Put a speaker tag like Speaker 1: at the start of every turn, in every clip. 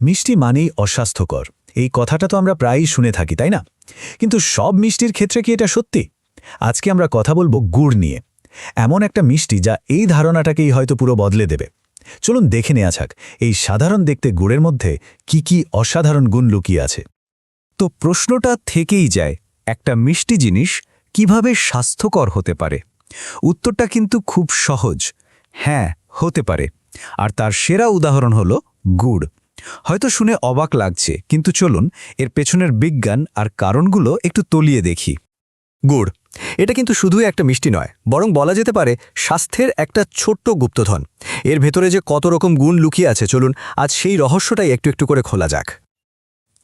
Speaker 1: মিষ্টি মানেই অস্বাস্থ্যকর এই কথাটা তো আমরা প্রায়ই শুনে থাকি তাই না? কিন্তু সব মিষ্টির ক্ষেত্রে কি এটা সত্যি? আজকে আমরা কথা বলবো গুড় নিয়ে, এমন একটা মিষ্টি যা এই ধারণাটাকেই হয়তো পুরো বদলে দেবে। চলুন দেখে নেওয়া যাক এই সাধারণ দেখতে গুড়ের মধ্যে কি কি অসাধারণ গুণ লুকিয়ে আছে।
Speaker 2: তো প্রশ্নটা থেকেই যায়, একটা মিষ্টি জিনিস কিভাবে স্বাস্থ্যকর হতে পারে? উত্তরটা কিন্তু খুব সহজ, হ্যাঁ হতে পারে। আর তার সেরা উদাহরণ হলো গুড়। হয়তো শুনে অবাক লাগছে, কিন্তু চলুন এর পেছনের বিজ্ঞান আর কারণগুলো একটু তলিয়ে দেখি। গুড় এটা কিন্তু শুধুই একটা মিষ্টি নয়, বরং বলা যেতে পারে স্বাস্থ্যের একটা ছোট্ট গুপ্তধন। এর ভেতরে যে কত রকম গুণ লুকিয়ে আছে, চলুন আজ সেই রহস্যটাই একটু একটু করে খোলা যাক।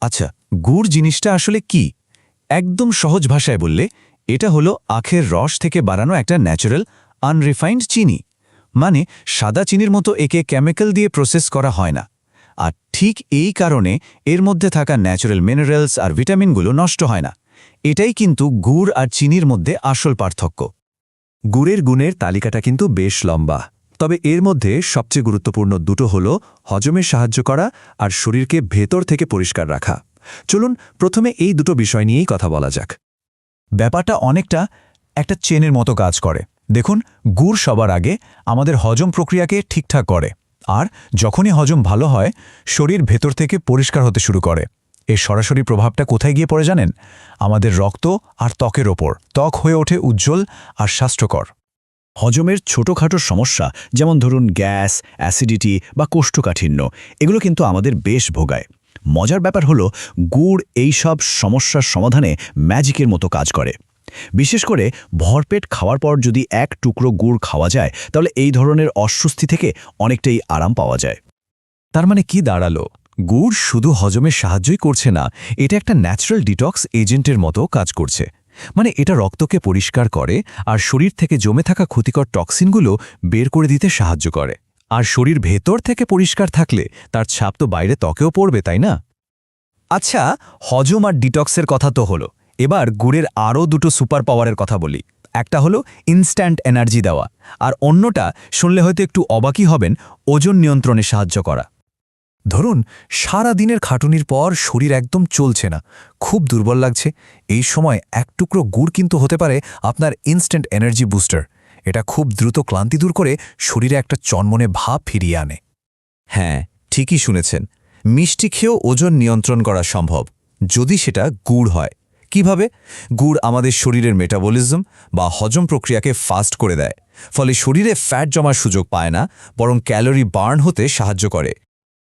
Speaker 1: আচ্ছা, গুড় জিনিসটা আসলে কি? একদম সহজ ভাষায় বললে এটা হলো আখের রস থেকে বানানো একটা ন্যাচারাল আনরিফাইন্ড চিনি। মানে সাদা চিনির মতো একে কেমিক্যাল দিয়ে প্রসেস করা হয় না। আর ঠিক এই কারণে এর মধ্যে থাকা ন্যাচারাল মিনারেলস আর ভিটামিনগুলো নষ্ট হয় না। এটাই কিন্তু গুড় আর চিনির মধ্যে আসল পার্থক্য।
Speaker 2: গুড়ের গুণের তালিকাটা কিন্তু বেশ লম্বা, তবে এর মধ্যে সবচেয়ে গুরুত্বপূর্ণ দুটো হলো হজমে সাহায্য করা আর শরীরকে ভেতর থেকে পরিষ্কার রাখা। চলুন প্রথমে এই দুটো বিষয় নিয়েই কথা বলা যাক।
Speaker 1: ব্যাপারটা অনেকটা একটা চেনের মতো কাজ করে। দেখুন, গুড় সবার আগে আমাদের হজম প্রক্রিয়াকে ঠিকঠাক করে, আর যখনই হজম ভালো হয় শরীর ভেতর থেকে পরিষ্কার হতে শুরু করে। এর সরাসরি প্রভাবটা কোথায় গিয়ে পড়ে জানেন? আমাদের রক্ত আর ত্বকের ওপর। ত্বক হয়ে ওঠে উজ্জ্বল আর স্বাস্থ্যকর। হজমের ছোটোখাটো সমস্যা, যেমন ধরুন গ্যাস, অ্যাসিডিটি বা কোষ্ঠকাঠিন্য, এগুলো কিন্তু আমাদের বেশ ভোগায়। মজার ব্যাপার হলো গুড় এই সব সমস্যার সমাধানে ম্যাজিকের মতো কাজ করে। বিশেষ করে ভরপেট খাওয়ার পর যদি এক টুকরো গুড় খাওয়া যায়, তাহলে এই ধরনের অস্বস্তি থেকে অনেকটাই আরাম পাওয়া যায়।
Speaker 2: তার মানে কি দাঁড়ালো? গুড় শুধু হজমে সাহায্যই করছে না, এটা একটা ন্যাচারাল ডিটক্স এজেন্টের মতো কাজ করছে। মানে এটা রক্তকে পরিষ্কার করে আর শরীর থেকে জমে থাকা ক্ষতিকর টক্সিনগুলো বের করে দিতে সাহায্য করে। আর শরীর ভেতর থেকে পরিষ্কার থাকলে তার ছাপ তো বাইরে ত্বকেও পড়বে, তাই না? আচ্ছা, হজম আর ডিটক্সের কথা তো হলো, এবার গুড়ের আরও দুটো সুপার পাওয়ারের কথা বলি। একটা হলো ইনস্ট্যান্ট এনার্জি দেওয়া, আর অন্যটা শুনলে হয়তো একটু অবাকই হবেন, ওজন নিয়ন্ত্রণে সাহায্য করা। ধরুন সারা দিনের খাটুনির পর শরীর একদম চলছে না, খুব দুর্বল লাগছে, এই সময় এক টুকরো গুড় কিন্তু হতে পারে আপনার ইনস্ট্যান্ট এনার্জি বুস্টার। এটা খুব দ্রুত ক্লান্তি দূর করে শরীরে একটা চনমনে ভাব ফিরিয়ে আনে। হ্যাঁ, ঠিকই শুনেছেন, মিষ্টি খেয়েও ওজন নিয়ন্ত্রণ করা সম্ভব, যদি সেটা গুড় হয়। কিভাবে? গুড় আমাদের শরীরের মেটাবলিজম বা হজম প্রক্রিয়াকে ফাস্ট করে দেয়, ফলে শরীরে ফ্যাট জমার সুযোগ পায় না, বরং ক্যালোরি বার্ন হতে সাহায্য করে।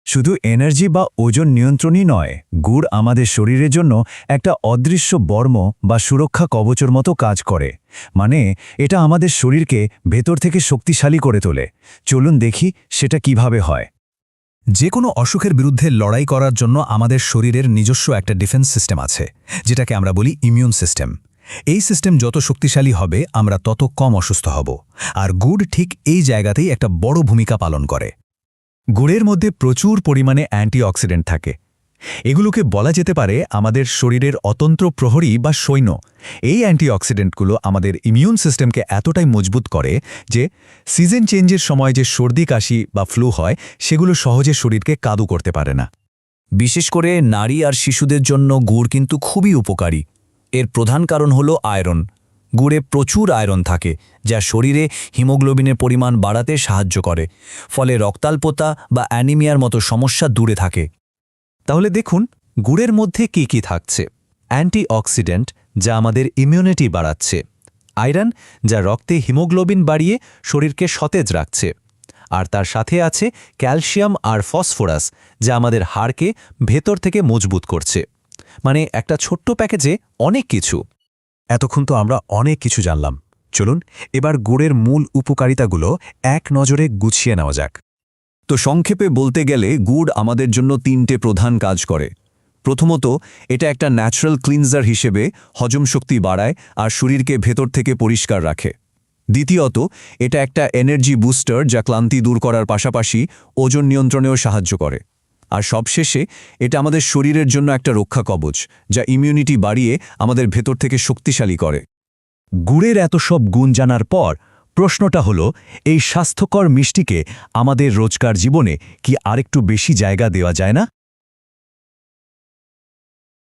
Speaker 1: শুধু এনার্জি বা ওজন নিয়ন্ত্রণই নয়, গুড় আমাদের শরীরের জন্য একটা অদৃশ্য বর্ম বা সুরক্ষা কবচের মতো কাজ করে। মানে এটা আমাদের শরীরকে ভেতর থেকে শক্তিশালী করে তোলে। চলুন দেখি সেটা কিভাবে হয়। যে কোনো অসুখের বিরুদ্ধে লড়াই করার জন্য আমাদের শরীরের নিজস্ব একটা ডিফেন্স সিস্টেম আছে, যেটাকে আমরা বলি ইমিউন সিস্টেম। এই সিস্টেম যত শক্তিশালী হবে, আমরা তত কম অসুস্থ হব। আর গুড় ঠিক এই জায়গাতেই একটা বড় ভূমিকা পালন করে। গুড়ের মধ্যে প্রচুর পরিমাণে অ্যান্টিঅক্সিডেন্ট থাকে। এগুলোকে বলা যেতে পারে আমাদের শরীরের অতন্ত্র প্রহরী বা সৈন্য। এই অ্যান্টিঅক্সিডেন্টগুলো আমাদের ইমিউন সিস্টেমকে এতটাই মজবুত করে যে সিজন চেঞ্জের সময় যে সর্দি কাশি বা ফ্লু হয়, সেগুলো সহজে শরীরকে কাবু করতে পারে না। বিশেষ করে নারী আর শিশুদের জন্য গুড় কিন্তু খুবই উপকারী। এর প্রধান কারণ হলো আয়রন। গুড়ে প্রচুর আয়রন থাকে, যা শরীরে হিমোগ্লোবিনের পরিমাণ বাড়াতে সাহায্য করে, ফলে রক্তাল্পতা বা অ্যানিমিয়ার মতো সমস্যা দূরে থাকে। তাহলে দেখুন গুড়ের মধ্যে কি কি থাকছে। অ্যান্টিঅক্সিডেন্ট, যা আমাদের ইমিউনিটি বাড়াচ্ছে। আয়রন, যা রক্তে হিমোগ্লোবিন বাড়িয়ে শরীরকে সতেজ রাখছে। আর তার সাথে আছে ক্যালসিয়াম আর ফসফরাস, যা আমাদের হাড়কে ভেতর থেকে মজবুত করছে। মানে একটা ছোট্ট প্যাকেজে অনেক কিছু। এতক্ষণ তো আমরা অনেক কিছু জানলাম, চলুন এবার গুড়ের মূল উপকারিতাগুলো এক নজরে গুছিয়ে নেওয়া যাক। তো সংক্ষেপে বলতে গেলে গুড় আমাদের জন্য তিনটে প্রধান কাজ করে। প্রথমত, এটা একটা ন্যাচারাল ক্লিনজার হিসেবে হজম শক্তি বাড়ায় আর শরীরকে ভেতর থেকে পরিষ্কার রাখে। দ্বিতীয়ত, এটা একটা এনার্জি বুস্টার, যা ক্লান্তি দূর করার পাশাপাশি ওজন নিয়ন্ত্রণেও সাহায্য করে। আর সবশেষে এটা আমাদের শরীরের জন্য একটা রক্ষা কবচ, যা ইমিউনিটি বাড়িয়ে আমাদের ভেতর থেকে শক্তিশালী করে। গুড়ের এত সব গুণ জানার পর প্রশ্নটা হলো, এই স্বাস্থ্যকর মিষ্টিকে আমাদের রোজকার জীবনে কি আরেকটু বেশি জায়গা দেওয়া যায় না?